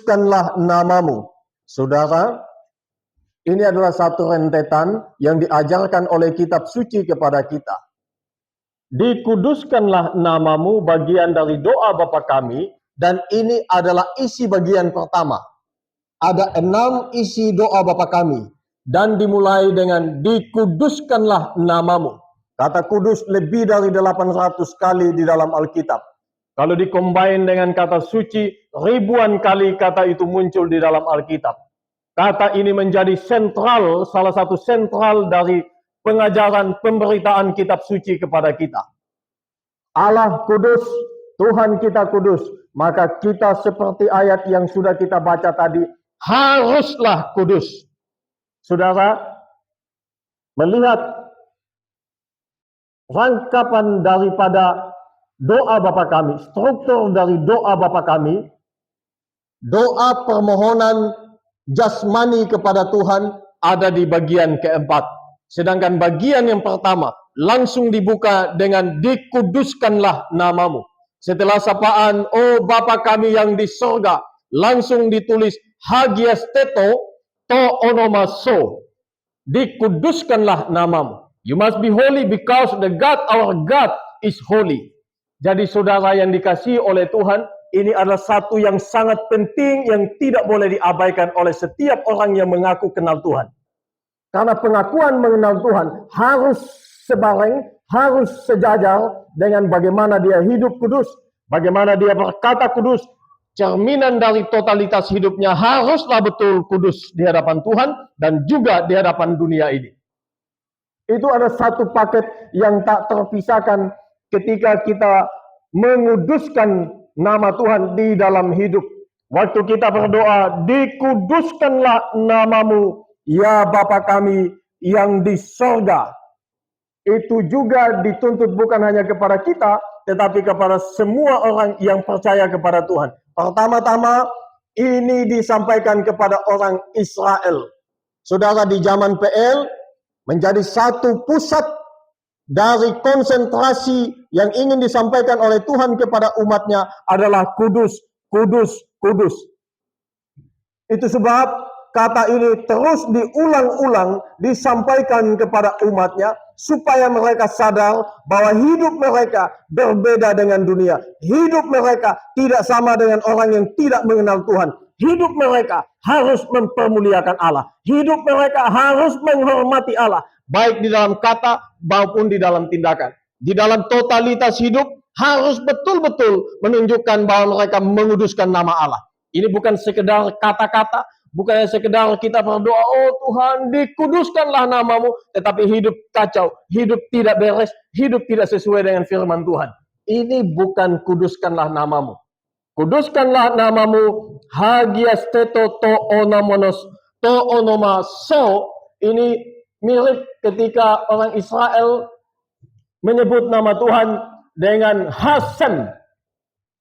dikuduskanlah namamu. Saudara, ini adalah satu rentetan yang diajarkan oleh kitab suci kepada kita. Dikuduskanlah namamu bagian dari doa Bapa kami, dan ini adalah isi bagian pertama. Ada 6 isi doa Bapa kami, dan dimulai dengan dikuduskanlah namamu. Kata kudus lebih dari 800 kali di dalam Alkitab. Kalau dikombin dengan kata suci, ribuan kali kata itu muncul di dalam Alkitab. Kata ini menjadi sentral, salah satu sentral dari pengajaran pemberitaan kitab suci kepada kita. Allah kudus, Tuhan kita kudus, maka kita seperti ayat yang sudah kita baca tadi, haruslah kudus. Saudara, melihat rangkapan daripada doa Bapa kami, struktur dari doa Bapa kami, doa permohonan jasmani kepada Tuhan ada di bagian keempat. Sedangkan bagian yang pertama langsung dibuka dengan dikuduskanlah namamu. Setelah sapaan, oh Bapa kami yang di sorga, langsung ditulis hagiasteto to onomaso. Dikuduskanlah namamu. You must be holy because the God, our God is holy. Jadi saudara yang dikasihi oleh Tuhan, ini adalah satu yang sangat penting yang tidak boleh diabaikan oleh setiap orang yang mengaku kenal Tuhan. Karena pengakuan mengenal Tuhan harus sebareng, harus sejajar dengan bagaimana dia hidup kudus, bagaimana dia berkata kudus. Cerminan dari totalitas hidupnya haruslah betul kudus di hadapan Tuhan dan juga di hadapan dunia ini. Itu ada satu paket yang tak terpisahkan ketika kita menguduskan nama Tuhan di dalam hidup. Waktu kita berdoa, dikuduskanlah namamu, ya Bapa kami yang di sorga. Itu juga dituntut bukan hanya kepada kita, tetapi kepada semua orang yang percaya kepada Tuhan. Pertama-tama, ini disampaikan kepada orang Israel. Saudara, di zaman PL, menjadi satu pusat dari konsentrasi yang ingin disampaikan oleh Tuhan kepada umatnya adalah kudus, kudus, kudus. Itu sebab kata ini terus diulang-ulang disampaikan kepada umatnya supaya mereka sadar bahwa hidup mereka berbeda dengan dunia. Hidup mereka tidak sama dengan orang yang tidak mengenal Tuhan. Hidup mereka harus mempermuliakan Allah. Hidup mereka harus menghormati Allah. Baik di dalam kata maupun di dalam tindakan. Di dalam totalitas hidup harus betul-betul menunjukkan bahwa mereka menguduskan nama Allah. Ini bukan sekedar kata-kata, bukan sekedar kita berdoa, oh Tuhan dikuduskanlah namamu, tetapi hidup kacau, hidup tidak beres, hidup tidak sesuai dengan firman Tuhan. Ini bukan kuduskanlah namamu. Kuduskanlah namamu, hagiasteto to onomonos, to onomaso. Ini mirip ketika orang Israel menyebut nama Tuhan dengan Hasem.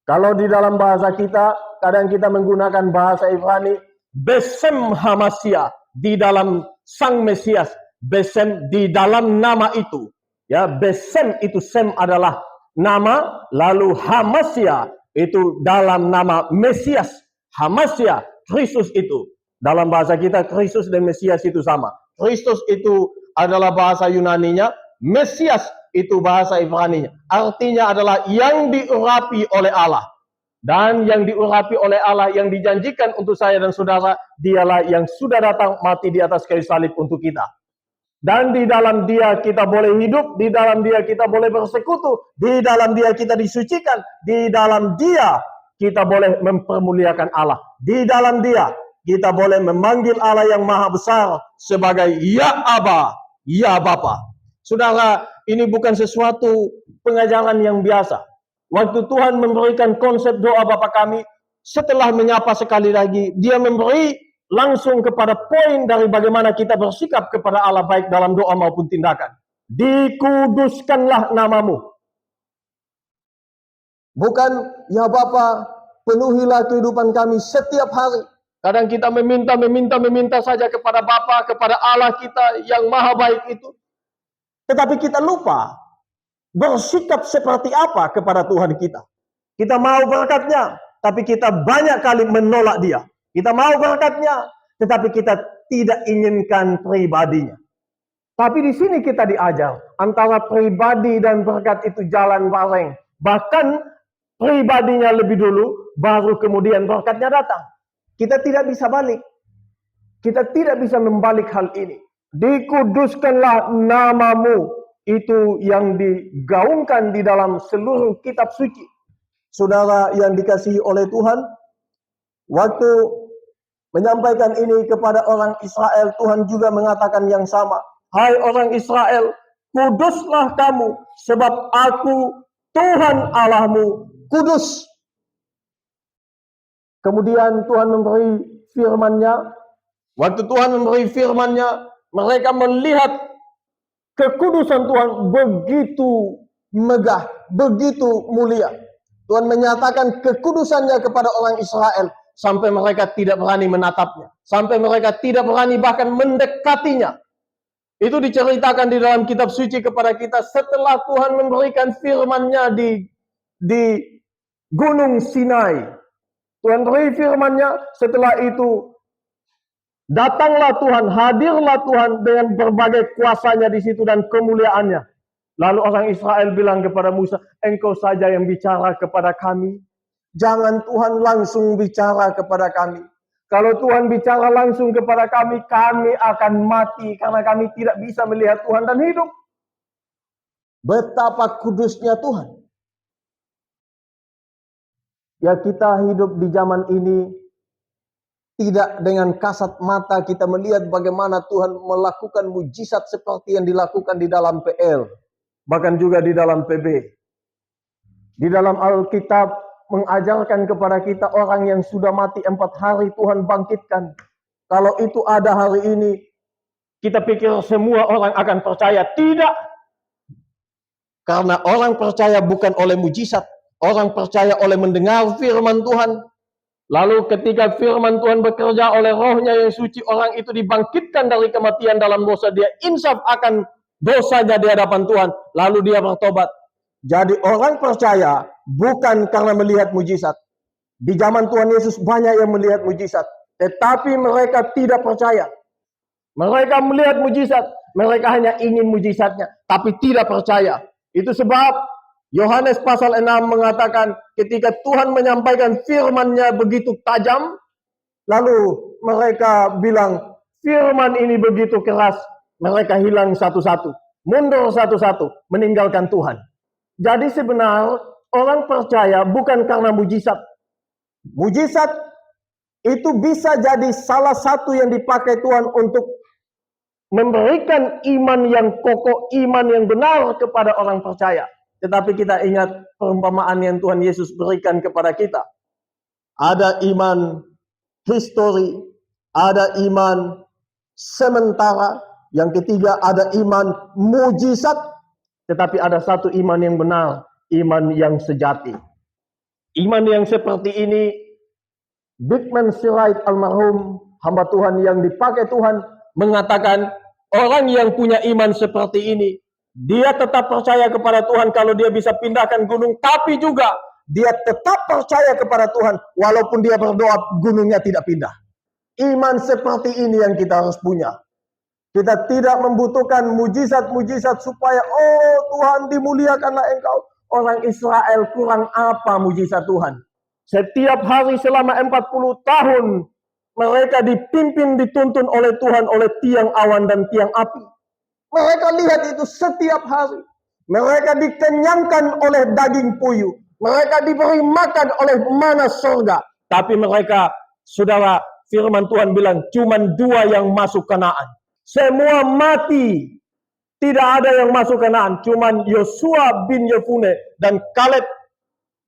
Kalau di dalam bahasa kita, kadang kita menggunakan bahasa Ibrani, Besem Hamasia, di dalam Sang Mesias. Besem di dalam nama itu. Ya, Besem itu Sem adalah nama, lalu Hamasia itu dalam nama Mesias. Hamasia, Kristus itu. Dalam bahasa kita, Kristus dan Mesias itu sama. Kristus itu adalah bahasa Yunaninya, Mesias itu bahasa Ibraninya. Artinya adalah yang diurapi oleh Allah. Dan yang diurapi oleh Allah, yang dijanjikan untuk saya dan saudara, dialah yang sudah datang mati di atas kayu salib untuk kita. Dan di dalam dia kita boleh hidup, di dalam dia kita boleh bersekutu, di dalam dia kita disucikan, di dalam dia kita boleh mempermuliakan Allah. Di dalam dia kita boleh memanggil Allah yang maha besar sebagai Ya Aba, Ya Bapa. Saudara, ini bukan sesuatu pengajaran yang biasa. Waktu Tuhan memberikan konsep doa Bapa kami, setelah menyapa sekali lagi, dia memberi langsung kepada poin dari bagaimana kita bersikap kepada Allah baik dalam doa maupun tindakan. Dikuduskanlah namamu. Bukan, ya Bapa, penuhilah kehidupan kami setiap hari. Kadang kita meminta saja kepada Bapa, kepada Allah kita yang maha baik itu. Tetapi kita lupa bersikap seperti apa kepada Tuhan kita. Kita mau berkatnya, tapi kita banyak kali menolak dia. Kita mau berkatnya, tetapi kita tidak inginkan pribadinya. Tapi di sini kita diajar, antara pribadi dan berkat itu jalan bareng. Bahkan pribadinya lebih dulu, baru kemudian berkatnya datang. Kita tidak bisa balik. Kita tidak bisa membalik hal ini. Dikuduskanlah namamu. Itu yang digaungkan di dalam seluruh kitab suci. Saudara yang dikasihi oleh Tuhan, waktu menyampaikan ini kepada orang Israel, Tuhan juga mengatakan yang sama. Hai orang Israel, kuduslah kamu, sebab aku Tuhan Allahmu kudus. Kemudian Tuhan memberi firman-Nya. Waktu Tuhan memberi firman-Nya, mereka melihat kekudusan Tuhan begitu megah, begitu mulia. Tuhan menyatakan kekudusannya kepada orang Israel sampai mereka tidak berani menatapnya, sampai mereka tidak berani bahkan mendekatinya. Itu diceritakan di dalam kitab suci kepada kita setelah Tuhan memberikan firman-Nya di Gunung Sinai. Tuhan beri firman-Nya, setelah itu datanglah Tuhan, hadirlah Tuhan dengan berbagai kuasanya di situ dan kemuliaannya. Lalu orang Israel bilang kepada Musa, engkau saja yang bicara kepada kami. Jangan Tuhan langsung bicara kepada kami. Kalau Tuhan bicara langsung kepada kami, kami akan mati karena kami tidak bisa melihat Tuhan dan hidup. Betapa kudusnya Tuhan. Ya, kita hidup di zaman ini tidak dengan kasat mata kita melihat bagaimana Tuhan melakukan mujizat seperti yang dilakukan di dalam PL. Bahkan juga di dalam PB. Di dalam Alkitab mengajarkan kepada kita orang yang sudah mati 4 hari Tuhan bangkitkan. Kalau itu ada hari ini, kita pikir semua orang akan percaya. Tidak. Karena orang percaya bukan oleh mujizat. Orang percaya oleh mendengar firman Tuhan. Lalu ketika firman Tuhan bekerja oleh rohnya yang suci, orang itu dibangkitkan dari kematian dalam dosa. Dia insaf akan dosanya di hadapan Tuhan. Lalu dia bertobat. Jadi orang percaya bukan karena melihat mujizat. Di zaman Tuhan Yesus banyak yang melihat mujizat. Tetapi mereka tidak percaya. Mereka melihat mujizat. Mereka hanya ingin mujizatnya. Tapi tidak percaya. Itu sebab Yohanes pasal 6 mengatakan ketika Tuhan menyampaikan firman-Nya begitu tajam. Lalu mereka bilang firman ini begitu keras. Mereka hilang satu-satu. Mundur satu-satu. Meninggalkan Tuhan. Jadi sebenarnya orang percaya bukan karena mujizat. Mujizat itu bisa jadi salah satu yang dipakai Tuhan untuk memberikan iman yang kokoh, iman yang benar kepada orang percaya. Tetapi kita ingat perumpamaan yang Tuhan Yesus berikan kepada kita. Ada iman histori, ada iman sementara, yang ketiga ada iman mujizat. Tetapi ada satu iman yang benar, iman yang sejati. Iman yang seperti ini, Bigman Sirait almarhum hamba Tuhan yang dipakai Tuhan mengatakan orang yang punya iman seperti ini, dia tetap percaya kepada Tuhan kalau dia bisa pindahkan gunung, tapi juga dia tetap percaya kepada Tuhan walaupun dia berdoa gunungnya tidak pindah. Iman seperti ini yang kita harus punya. Kita tidak membutuhkan mujizat-mujizat supaya, oh Tuhan dimuliakanlah engkau. Orang Israel kurang apa mujizat Tuhan? Setiap hari selama 40 tahun, mereka dipimpin, dituntun oleh Tuhan, oleh tiang awan dan tiang api. Mereka lihat itu setiap hari. Mereka dikenyangkan oleh daging puyuh. Mereka diberi makan oleh mana surga. Tapi mereka, saudara, firman Tuhan bilang, cuman 2 yang masuk Kanaan. Semua mati. Tidak ada yang masuk Kanaan. Cuman Yosua bin Yefune dan Kaleb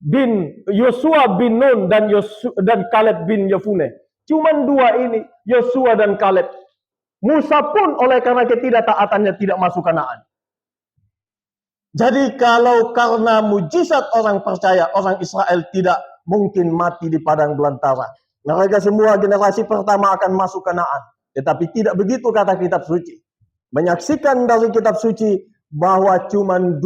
bin Yosua bin Nun dan Kaleb bin Yefune. Cuman 2 ini, Yosua dan Kaleb. Musa pun oleh karena ketidaktaatannya tidak masuk Kanaan. Jadi kalau karena mujizat orang percaya, orang Israel tidak mungkin mati di padang belantara. Mereka semua generasi pertama akan masuk Kanaan. Tetapi tidak begitu kata kitab suci. Menyaksikan dari kitab suci bahwa cuma 2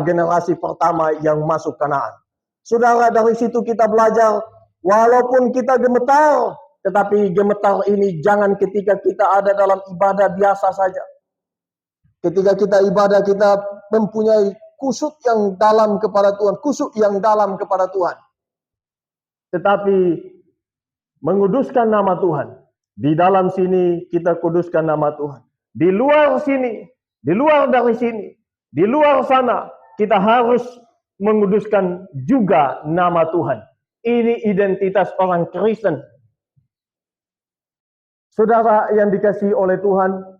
generasi pertama yang masuk Kanaan. Saudara, dari situ kita belajar, walaupun kita gemetar, Tetapi gemetar ini jangan ketika kita ada dalam ibadah biasa saja. Ketika kita ibadah, kita mempunyai kusuk yang dalam kepada Tuhan, kusuk yang dalam kepada Tuhan. Tetapi menguduskan nama Tuhan. Di dalam sini kita kuduskan nama Tuhan. Di luar sini, di luar dari sini, di luar sana, kita harus menguduskan juga nama Tuhan. Ini identitas orang Kristen. Saudara yang dikasihi oleh Tuhan,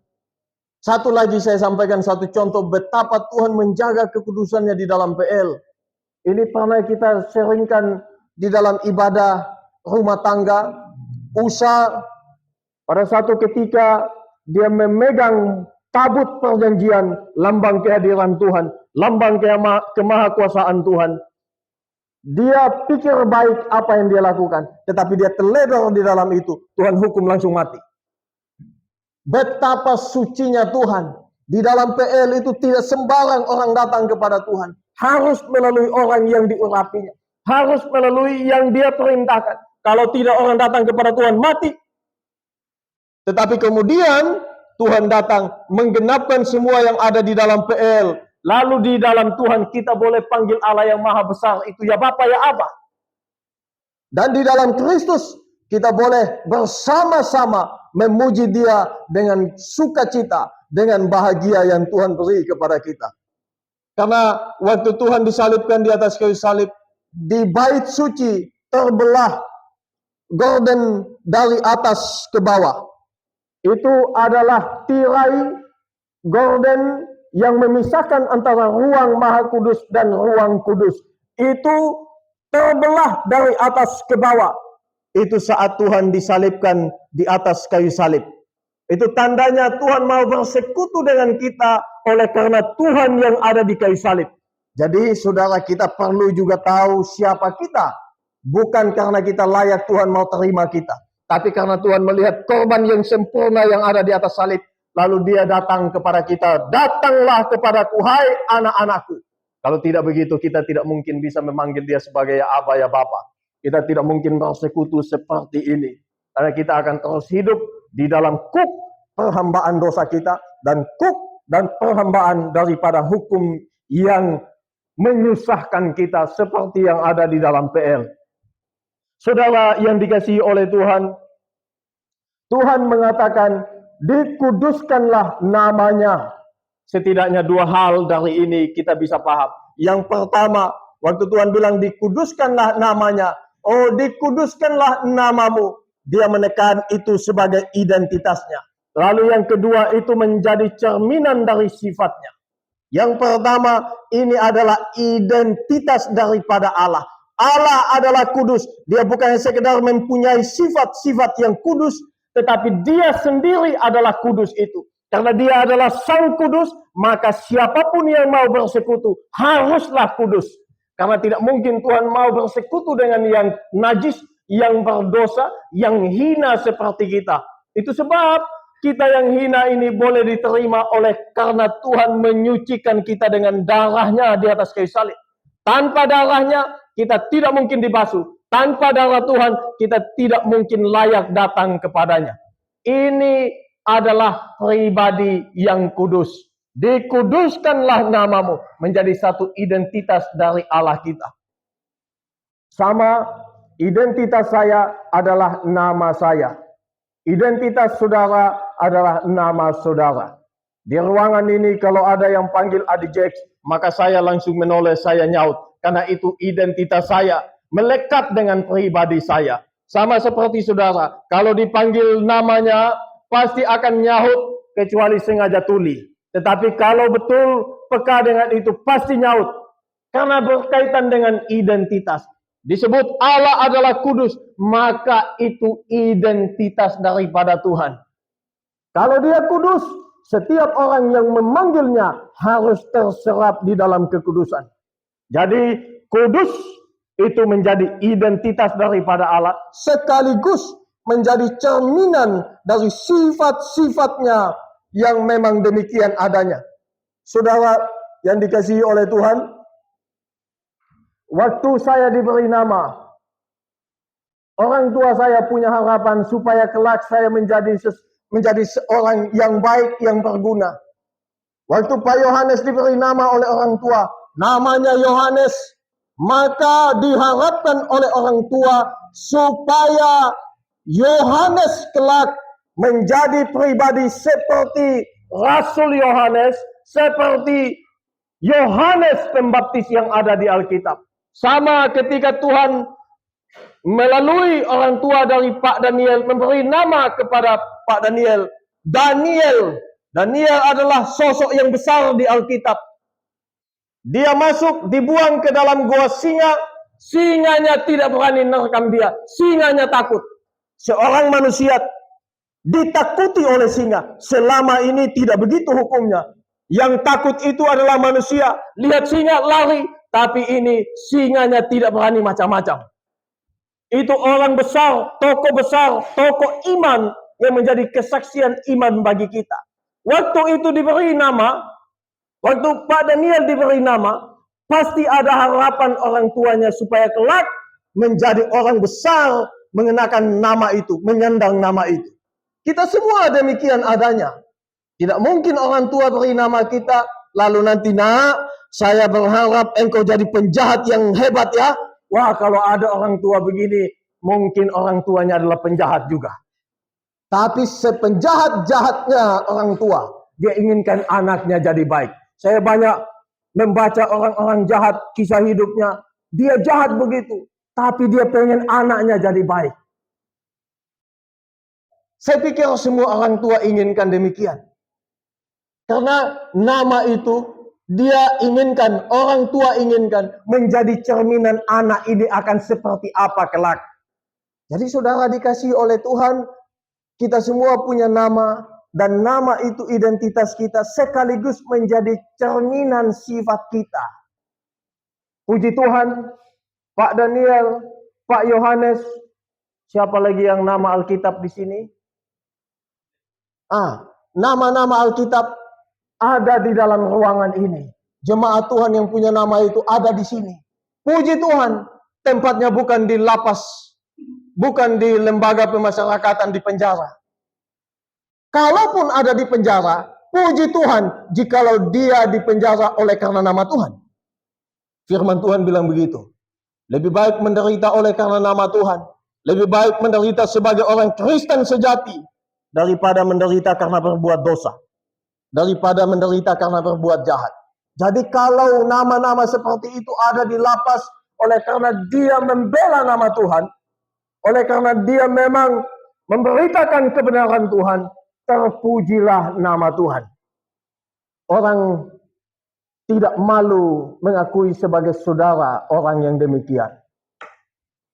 satu lagi saya sampaikan satu contoh betapa Tuhan menjaga kekudusannya di dalam PL. Ini pernah kita seringkan di dalam ibadah rumah tangga. Usa pada satu ketika dia memegang tabut perjanjian, lambang kehadiran Tuhan, lambang kemahakuasaan Tuhan. Dia pikir baik apa yang dia lakukan, tetapi dia terledor di dalam itu. Tuhan hukum langsung mati. Betapa sucinya Tuhan. Di dalam PL itu tidak sembarang orang datang kepada Tuhan. Harus melalui orang yang diurapinya. Harus melalui yang dia perintahkan. Kalau tidak orang datang kepada Tuhan, mati. Tetapi kemudian Tuhan datang menggenapkan semua yang ada di dalam PL. Lalu di dalam Tuhan kita boleh panggil Allah yang maha besar. Itu ya Bapa ya Aba. Dan di dalam Kristus kita boleh bersama-sama memuji Dia dengan sukacita, dengan bahagia yang Tuhan beri kepada kita. Karena waktu Tuhan disalibkan di atas kayu salib, di bait suci terbelah gorden dari atas ke bawah. Itu adalah tirai gorden yang memisahkan antara ruang Maha Kudus dan ruang kudus. Itu terbelah dari atas ke bawah. Itu saat Tuhan disalibkan di atas kayu salib. Itu tandanya Tuhan mau bersekutu dengan kita oleh karena Tuhan yang ada di kayu salib. Jadi saudara, kita perlu juga tahu siapa kita. Bukan karena kita layak Tuhan mau terima kita. Tapi karena Tuhan melihat korban yang sempurna yang ada di atas salib. Lalu Dia datang kepada kita. Datanglah kepadaku, hai anak-anakku. Kalau tidak begitu, kita tidak mungkin bisa memanggil Dia sebagai ya Aba ya Bapa. Kita tidak mungkin bersekutu seperti ini. Karena kita akan terus hidup di dalam kuk perhambaan dosa kita. Dan kuk dan perhambaan daripada hukum yang menyusahkan kita seperti yang ada di dalam PL. Saudara yang dikasihi oleh Tuhan, Tuhan mengatakan, dikuduskanlah namanya. Setidaknya dua hal dari ini kita bisa paham. Yang pertama, waktu Tuhan bilang dikuduskanlah namanya. Oh, dikuduskanlah namamu. Dia menekan itu sebagai identitasnya. Lalu yang kedua, itu menjadi cerminan dari sifatnya. Yang pertama, ini adalah identitas daripada Allah. Allah adalah kudus. Dia bukan sekedar mempunyai sifat-sifat yang kudus, tetapi Dia sendiri adalah kudus itu. Karena Dia adalah Sang Kudus, maka siapapun yang mau bersekutu haruslah kudus. Karena tidak mungkin Tuhan mau bersekutu dengan yang najis, yang berdosa, yang hina seperti kita. Itu sebab kita yang hina ini boleh diterima oleh karena Tuhan menyucikan kita dengan darahnya di atas kayu salib. Tanpa darahnya kita tidak mungkin dibasuh. Tanpa darah Tuhan kita tidak mungkin layak datang kepadanya. Ini adalah pribadi yang kudus. Dikuduskanlah namamu, menjadi satu identitas dari Allah kita. Sama, identitas saya adalah nama saya. Identitas saudara adalah nama saudara. Di ruangan ini kalau ada yang panggil Adi Jax, maka saya langsung menoleh, saya nyaut. Karena itu identitas saya, melekat dengan pribadi saya. Sama seperti saudara, kalau dipanggil namanya, pasti akan nyaut kecuali sengaja tuli. Tetapi kalau betul peka dengan itu, pasti nyaut. Karena berkaitan dengan identitas. Disebut Allah adalah kudus, maka itu identitas daripada Tuhan. Kalau Dia kudus, setiap orang yang memanggilnya harus terserap di dalam kekudusan. Jadi kudus itu menjadi identitas daripada Allah, sekaligus menjadi cerminan dari sifat-sifatnya yang memang demikian adanya. Saudara yang dikasihi oleh Tuhan, waktu saya diberi nama, Orang tua saya punya harapan supaya kelak saya menjadi seorang yang baik, yang berguna. Waktu Pak Yohanes diberi nama oleh orang tua, namanya Yohanes, maka diharapkan oleh orang tua supaya Yohanes kelak menjadi pribadi seperti Rasul Yohanes, seperti Yohanes Pembaptis yang ada di Alkitab. Sama ketika Tuhan melalui orang tua dari Pak Daniel memberi nama kepada Pak Daniel, Daniel. Daniel adalah sosok yang besar di Alkitab. Dia masuk, dibuang ke dalam gua singa. Singanya tidak berani menerkam dia. Singanya takut. Seorang manusia ditakuti oleh singa. Selama ini tidak begitu hukumnya. Yang takut itu adalah manusia. Lihat singa lari. Tapi ini singanya tidak berani macam-macam. Itu orang besar, tokoh iman yang menjadi kesaksian iman bagi kita. Waktu itu diberi nama, waktu Pak Daniel diberi nama, pasti ada harapan orang tuanya supaya kelak menjadi orang besar mengenakan nama itu, menyandang nama itu. Kita semua demikian adanya. Tidak mungkin orang tua beri nama kita, lalu nanti nak, saya berharap engkau jadi penjahat yang hebat ya. Wah, kalau ada orang tua begini, mungkin orang tuanya adalah penjahat juga. Tapi sepenjahat-jahatnya orang tua, dia inginkan anaknya jadi baik. Saya banyak membaca orang-orang jahat, kisah hidupnya. Dia jahat begitu, tapi dia pengen anaknya jadi baik. Saya pikir semua orang tua inginkan demikian. Karena nama itu dia inginkan, orang tua inginkan menjadi cerminan anak ini akan seperti apa kelak. Jadi saudara dikasihi oleh Tuhan, kita semua punya nama, dan nama itu identitas kita sekaligus menjadi cerminan sifat kita. Puji Tuhan, Pak Daniel, Pak Yohanes, siapa lagi yang nama Alkitab di sini? Nama-nama Alkitab ada di dalam ruangan ini. Jemaat Tuhan yang punya nama itu ada di sini. Puji Tuhan, tempatnya bukan di lapas, bukan di lembaga pemasyarakatan di penjara. Kalaupun ada di penjara, puji Tuhan, jikalau dia di penjara oleh karena nama Tuhan. Firman Tuhan bilang begitu. Lebih baik menderita oleh karena nama Tuhan. Lebih baik menderita sebagai orang Kristen sejati daripada menderita karena berbuat dosa. Daripada menderita karena berbuat jahat. Jadi kalau nama-nama seperti itu ada di lapas oleh karena dia membela nama Tuhan, oleh karena dia memang memberitakan kebenaran Tuhan, terpujilah nama Tuhan. Orang tidak malu mengakui sebagai saudara orang yang demikian.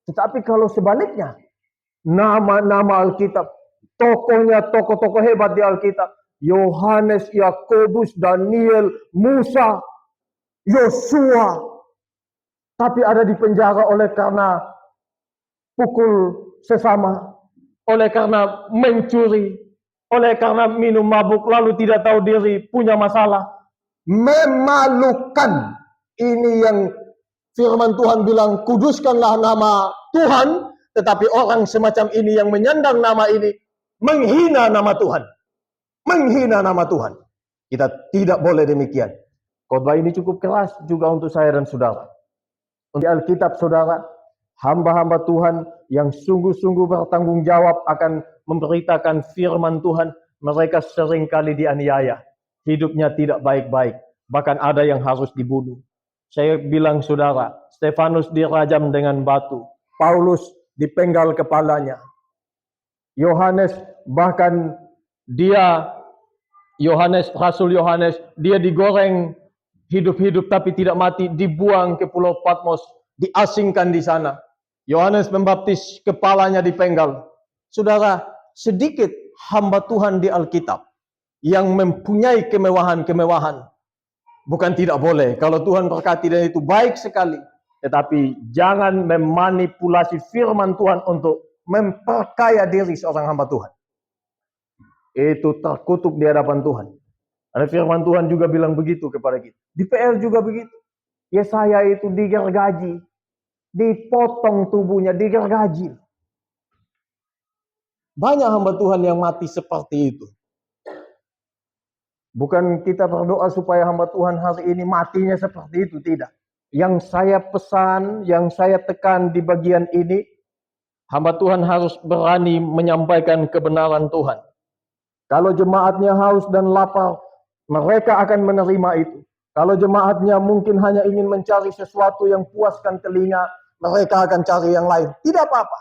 Tetapi kalau sebaliknya, nama-nama Alkitab, tokohnya tokoh-tokoh hebat di Alkitab, Yohanes, Yakobus, Daniel, Musa, Yosua, tapi ada di penjara oleh karena pukul sesama, oleh karena mencuri, oleh karena minum mabuk lalu tidak tahu diri, punya masalah. Memalukan. Ini yang firman Tuhan bilang, kuduskanlah nama Tuhan, tetapi orang semacam ini yang menyandang nama ini menghina nama Tuhan. Menghina nama Tuhan. Kita tidak boleh demikian. Khotbah ini cukup keras juga untuk saya dan saudara. Untuk Alkitab saudara, hamba-hamba Tuhan yang sungguh-sungguh bertanggung jawab akan memberitakan firman Tuhan, mereka seringkali dianiaya. Hidupnya tidak baik-baik. Bahkan ada yang harus dibunuh. Saya bilang saudara, Stefanus dirajam dengan batu. Paulus dipenggal kepalanya. Yohanes bahkan Rasul Yohanes, dia digoreng hidup-hidup tapi tidak mati, dibuang ke Pulau Patmos, diasingkan di sana. Yohanes Pembaptis kepalanya dipenggal. Saudara, sedikit hamba Tuhan di Alkitab yang mempunyai kemewahan-kemewahan. Bukan tidak boleh, kalau Tuhan berkati dan itu baik sekali. Tetapi jangan memanipulasi firman Tuhan untuk memperkaya diri seorang hamba Tuhan. Itu terkutuk di hadapan Tuhan. Karena firman Tuhan juga bilang begitu kepada kita. Di PL juga begitu. Yesaya itu digergaji, dipotong tubuhnya, digergaji. Banyak hamba Tuhan yang mati seperti itu. Bukan kita berdoa supaya hamba Tuhan hari ini matinya seperti itu, tidak. Yang saya pesan, yang saya tekan di bagian ini, hamba Tuhan harus berani menyampaikan kebenaran Tuhan. Kalau jemaatnya haus dan lapar, mereka akan menerima itu. Kalau jemaatnya mungkin hanya ingin mencari sesuatu yang puaskan telinga, mereka akan cari yang lain. Tidak apa-apa.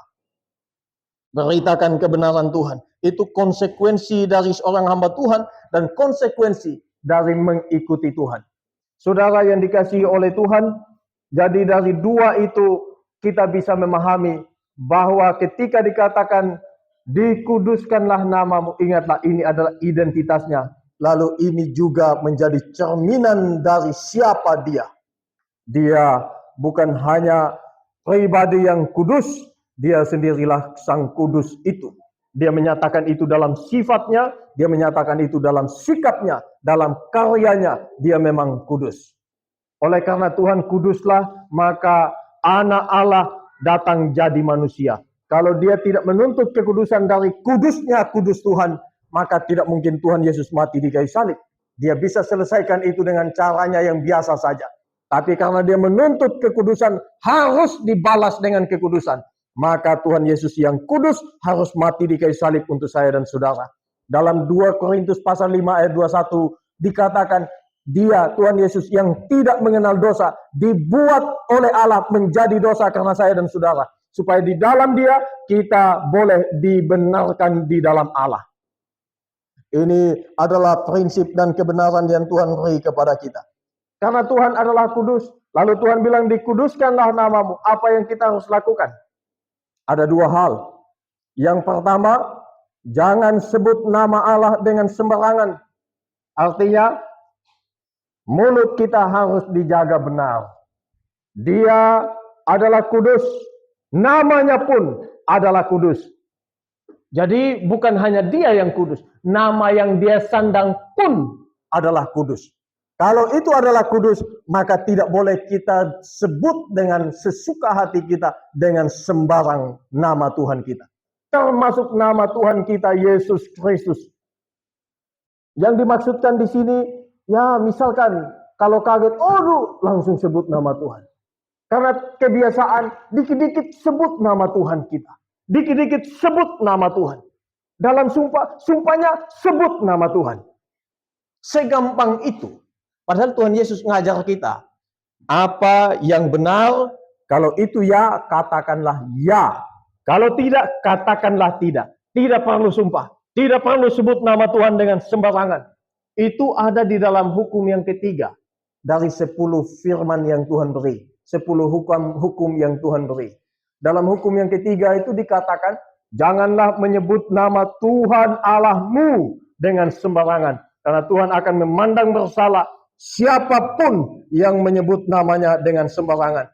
Beritakan kebenaran Tuhan. Itu konsekuensi dari seorang hamba Tuhan dan konsekuensi dari mengikuti Tuhan. Saudara yang dikasihi oleh Tuhan, jadi dari dua itu kita bisa memahami bahwa ketika dikatakan dikuduskanlah namamu, ingatlah ini adalah identitasnya. Lalu ini juga menjadi cerminan dari siapa dia. Dia bukan hanya pribadi yang kudus, dia sendirilah sang kudus itu. Dia menyatakan itu dalam sifatnya, dia menyatakan itu dalam sikapnya, dalam karyanya, dia memang kudus. Oleh karena Tuhan kuduslah, maka anak Allah datang jadi manusia. Kalau dia tidak menuntut kekudusan dari kudusnya kudus Tuhan, maka tidak mungkin Tuhan Yesus mati di kayu salib. Dia bisa selesaikan itu dengan caranya yang biasa saja. Tapi karena dia menuntut kekudusan, harus dibalas dengan kekudusan. Maka Tuhan Yesus yang kudus harus mati di kayu salib untuk saya dan saudara. Dalam 2 Korintus pasal 5 ayat 21 dikatakan, dia, Tuhan Yesus yang tidak mengenal dosa, dibuat oleh Allah menjadi dosa karena saya dan saudara. Supaya di dalam dia kita boleh dibenarkan di dalam Allah. Ini adalah prinsip dan kebenaran yang Tuhan beri kepada kita. Karena Tuhan adalah kudus. Lalu Tuhan bilang dikuduskanlah namamu. Apa yang kita harus lakukan? Ada dua hal. Yang pertama, jangan sebut nama Allah dengan sembarangan. Artinya, mulut kita harus dijaga benar. Dia adalah kudus. Namanya pun adalah kudus. Jadi bukan hanya dia yang kudus. Nama yang dia sandang pun adalah kudus. Kalau itu adalah kudus, maka tidak boleh kita sebut dengan sesuka hati kita dengan sembarang nama Tuhan kita. Termasuk nama Tuhan kita Yesus Kristus. Yang dimaksudkan di sini, ya misalkan kalau kaget, langsung sebut nama Tuhan. Karena kebiasaan dikit-dikit sebut nama Tuhan kita. Dikit-dikit sebut nama Tuhan. Dalam sumpahnya sebut nama Tuhan. Segampang itu. Padahal Tuhan Yesus ngajar kita. Apa yang benar, kalau itu ya, katakanlah ya. Kalau tidak, katakanlah tidak. Tidak perlu sumpah. Tidak perlu sebut nama Tuhan dengan sembarangan. Itu ada di dalam hukum yang ketiga. Dari 10 firman yang Tuhan beri. 10 hukum yang Tuhan beri. Dalam hukum yang ketiga itu dikatakan, janganlah menyebut nama Tuhan Allahmu dengan sembarangan. Karena Tuhan akan memandang bersalah siapapun yang menyebut namanya dengan sembarangan.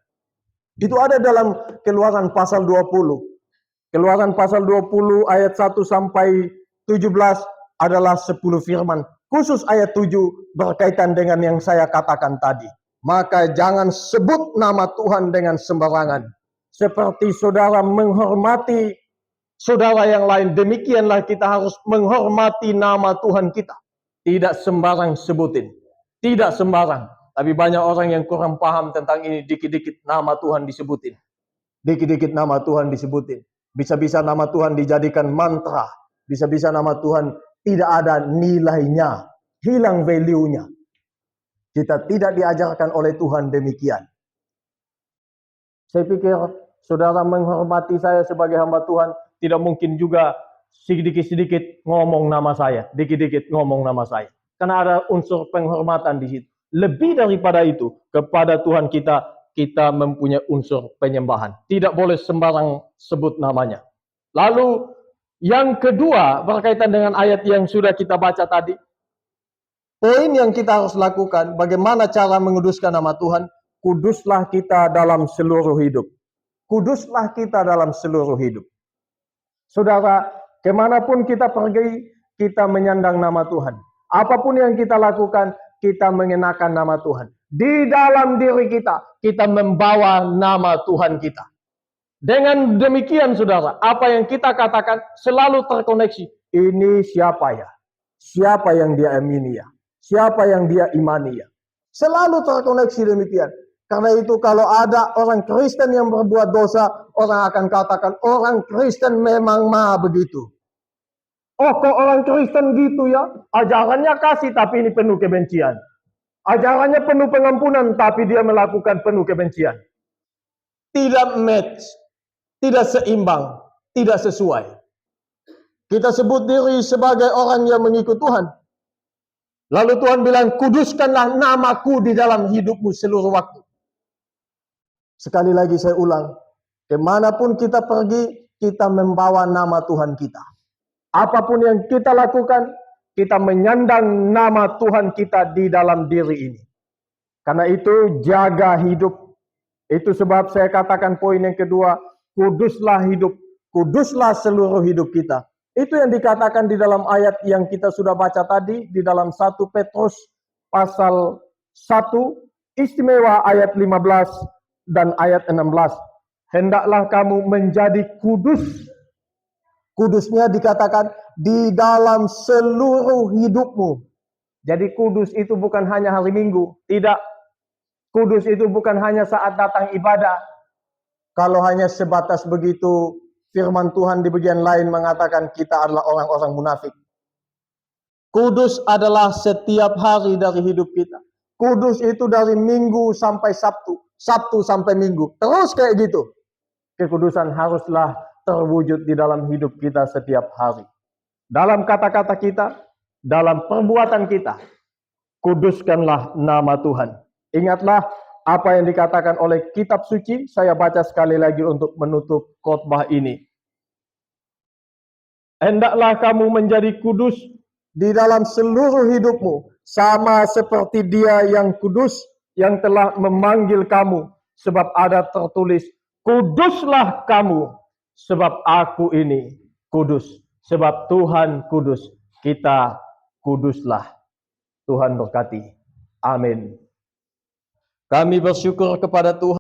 Itu ada dalam Keluaran pasal 20. Keluaran pasal 20 ayat 1 sampai 17 adalah 10 firman. Khusus ayat 7 berkaitan dengan yang saya katakan tadi. Maka jangan sebut nama Tuhan dengan sembarangan. Seperti saudara menghormati saudara yang lain, demikianlah kita harus menghormati nama Tuhan kita. Tidak sembarang sebutin. Tidak sembarang. Tapi banyak orang yang kurang paham tentang ini. Dikit-dikit nama Tuhan disebutin. Dikit-dikit nama Tuhan disebutin. Bisa-bisa nama Tuhan dijadikan mantra. Bisa-bisa nama Tuhan tidak ada nilainya. Hilang value-nya. Kita tidak diajarkan oleh Tuhan demikian. Saya pikir saudara menghormati saya sebagai hamba Tuhan. Tidak mungkin juga sedikit-sedikit ngomong nama saya. Dikit-dikit ngomong nama saya. Karena ada unsur penghormatan di situ. Lebih daripada itu, kepada Tuhan kita mempunyai unsur penyembahan. Tidak boleh sembarang sebut namanya. Lalu yang kedua berkaitan dengan ayat yang sudah kita baca tadi. Poin yang kita harus lakukan, bagaimana cara menguduskan nama Tuhan? Kuduslah kita dalam seluruh hidup. Kuduslah kita dalam seluruh hidup. Saudara, kemanapun kita pergi, kita menyandang nama Tuhan. Apapun yang kita lakukan, kita mengenakan nama Tuhan. Di dalam diri kita, kita membawa nama Tuhan kita. Dengan demikian saudara, apa yang kita katakan selalu terkoneksi. Ini siapa ya? Siapa yang dia amini ya? Siapa yang dia imani ya? Selalu terkoneksi demikian. Karena itu kalau ada orang Kristen yang berbuat dosa, orang akan katakan orang Kristen memang begitu. Oh, kok orang Kristen gitu ya? Ajarannya kasih tapi ini penuh kebencian. Ajarannya penuh pengampunan tapi dia melakukan penuh kebencian. Tidak match, tidak seimbang, tidak sesuai. Kita sebut diri sebagai orang yang mengikut Tuhan. Lalu Tuhan bilang, kuduskanlah namaku di dalam hidupmu seluruh waktu. Sekali lagi saya ulang, kemanapun kita pergi, kita membawa nama Tuhan kita. Apapun yang kita lakukan, kita menyandang nama Tuhan kita di dalam diri ini. Karena itu jaga hidup. Itu sebab saya katakan poin yang kedua, kuduslah hidup, kuduslah seluruh hidup kita. Itu yang dikatakan di dalam ayat yang kita sudah baca tadi, di dalam 1 Petrus pasal 1, istimewa ayat 15 dan ayat 16. Hendaklah kamu menjadi kudus. Kudusnya dikatakan di dalam seluruh hidupmu. Jadi kudus itu bukan hanya hari Minggu, tidak. Kudus itu bukan hanya saat datang ibadah. Kalau hanya sebatas begitu, firman Tuhan di bagian lain mengatakan kita adalah orang-orang munafik. Kudus adalah setiap hari dari hidup kita. Kudus itu dari Minggu sampai Sabtu, Sabtu sampai Minggu. Terus kayak gitu. Kekudusan haruslah terwujud di dalam hidup kita setiap hari. Dalam kata-kata kita, dalam perbuatan kita, kuduskanlah nama Tuhan. Ingatlah apa yang dikatakan oleh kitab suci. Saya baca sekali lagi untuk menutup khotbah ini. Hendaklah kamu menjadi kudus di dalam seluruh hidupmu, sama seperti Dia yang kudus yang telah memanggil kamu, sebab ada tertulis, kuduslah kamu, sebab aku ini kudus. Sebab Tuhan kudus, kita kuduslah. Tuhan berkati. Amin. Kami bersyukur kepada Tuhan.